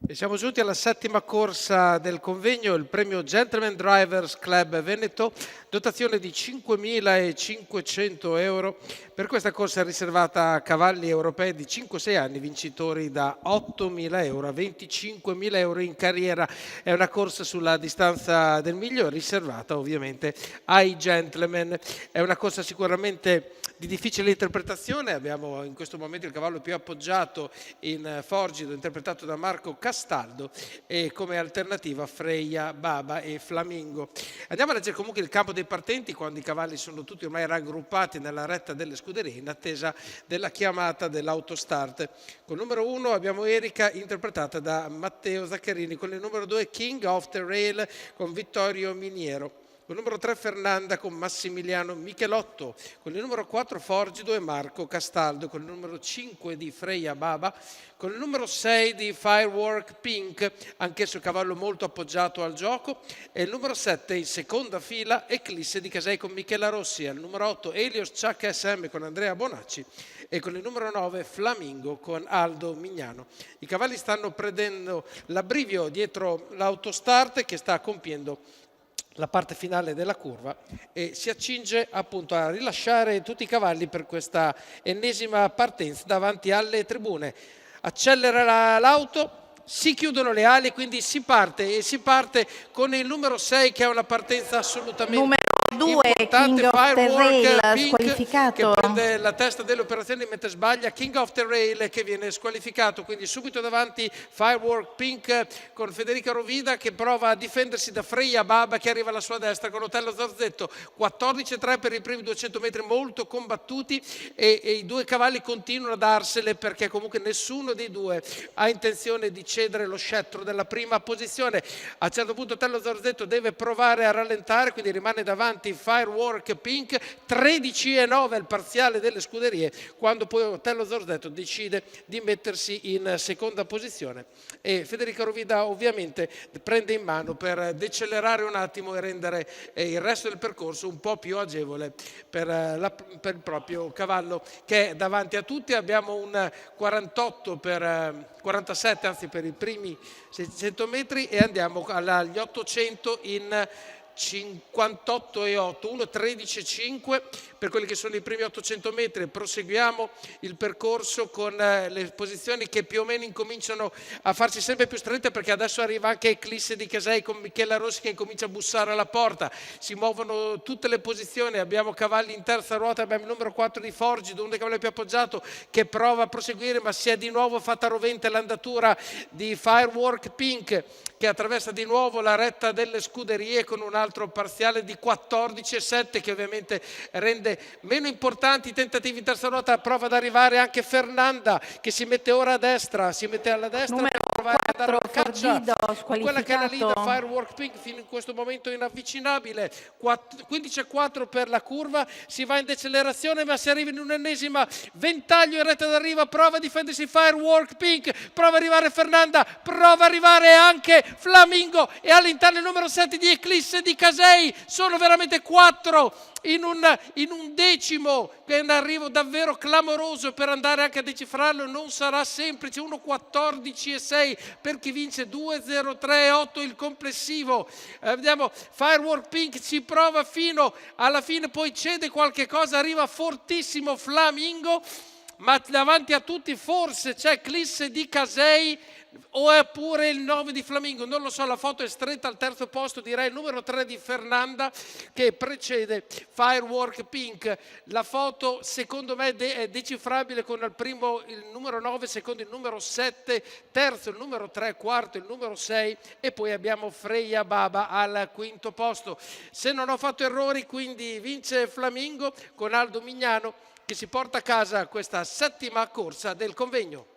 E siamo giunti alla settima corsa del convegno, il premio Gentleman Drivers Club Veneto, dotazione di 5.500 euro. Per questa corsa è riservata a cavalli europei di 5-6 anni, vincitori da 8.000 euro a 25.000 euro in carriera. È una corsa sulla distanza del miglio, riservata ovviamente ai gentleman. È una corsa sicuramente di difficile interpretazione. Abbiamo in questo momento il cavallo più appoggiato in Forgido, interpretato da Marco Castaldo, e come alternativa Freya, Baba e Flamingo. Andiamo a leggere comunque il campo dei partenti, quando i cavalli sono tutti ormai raggruppati nella retta delle scuderie in attesa della chiamata dell'autostart. Con il numero 1 abbiamo Erika, interpretata da Matteo Zaccarini, con il numero 2 King of the Rail con Vittorio Miniero. Con il numero 3 Fernanda con Massimiliano Michelotto, con il numero 4 Forgido e Marco Castaldo, con il numero 5 di Freya Baba, con il numero 6 di Firework Pink, anch'esso cavallo molto appoggiato al gioco, e il numero 7 in seconda fila Eclisse di Casei con Michela Rossi, al numero 8 Elios Ciacca SM con Andrea Bonacci e con il numero 9 Flamingo con Aldo Mignano. I cavalli stanno prendendo l'abbrivio dietro l'autostart che sta compiendo la parte finale della curva e si accinge appunto a rilasciare tutti i cavalli per questa ennesima partenza davanti alle tribune. Accelera l'auto, si chiudono le ali, quindi si parte con il numero 6 che è una partenza assolutamente numero 2 importante, King of the Firework Rail Pink, squalificato, che prende la testa delle operazioni mentre sbaglia, King of the Rail che viene squalificato, quindi subito davanti Firework Pink con Federica Rovida che prova a difendersi da Freya Baba che arriva alla sua destra con Otello Zorzetto. 14-3 per i primi 200 metri molto combattuti e i due cavalli continuano a darsele perché comunque nessuno dei due ha intenzione di cedere lo scettro della prima posizione. A un certo punto Otello Zorzetto deve provare a rallentare, quindi rimane davanti Firework Pink. 13-9 il parziale delle scuderie quando poi Otello Zorzetto decide di mettersi in seconda posizione e Federica Rovida ovviamente prende in mano per decelerare un attimo e rendere il resto del percorso un po' più agevole per il proprio cavallo che è davanti a tutti. Abbiamo un 48 per 47 anzi per i primi 600 metri e andiamo agli 800 in 58 e 8, 1:13:5 per quelli che sono i primi 800 metri. Proseguiamo il percorso con le posizioni che più o meno incominciano a farsi sempre più strette perché adesso arriva anche Eclisse di Casei con Michela Rossi che incomincia a bussare alla porta. Si muovono tutte le posizioni, abbiamo cavalli in terza ruota, abbiamo il numero 4 di Forgido, uno dei cavalli più appoggiato che prova a proseguire ma si è di nuovo fatta rovente l'andatura di Firework Pink che attraversa di nuovo la retta delle scuderie con un altro parziale di 14-7 che ovviamente rende meno importanti i tentativi in terza ruota. Prova ad arrivare anche Fernanda che si mette ora a destra, si mette alla destra numero per provare a dare una caccia Forgido, quella che è la leader squalificato. Firework Pink fino in questo momento inavvicinabile. 15-4 per la curva, si va in decelerazione ma si arriva in un'ennesima ventaglio in retta d'arrivo, prova a difendersi Firework Pink, prova ad arrivare Fernanda, prova ad arrivare anche Flamingo e all'interno il numero 7 di Eclisse di Casei. Sono veramente 4 in un decimo, che è un arrivo davvero clamoroso per andare anche a decifrarlo. Non sarà semplice, 1:14:6 per chi vince, 2:03:8 il complessivo. Vediamo Firework Pink ci prova fino alla fine, poi cede qualche cosa, arriva fortissimo Flamingo, ma davanti a tutti forse c'è Eclisse di Casei o è pure il 9 di Flamingo, non lo so. La foto è stretta, al terzo posto direi il numero 3 di Fernanda che precede Firework Pink. La foto secondo me è decifrabile con il primo il numero 9, secondo il numero 7, terzo il numero 3, quarto il numero 6 e poi abbiamo Freya Baba al quinto posto. Se non ho fatto errori quindi vince Flamingo con Aldo Mignano che si porta a casa questa settima corsa del convegno.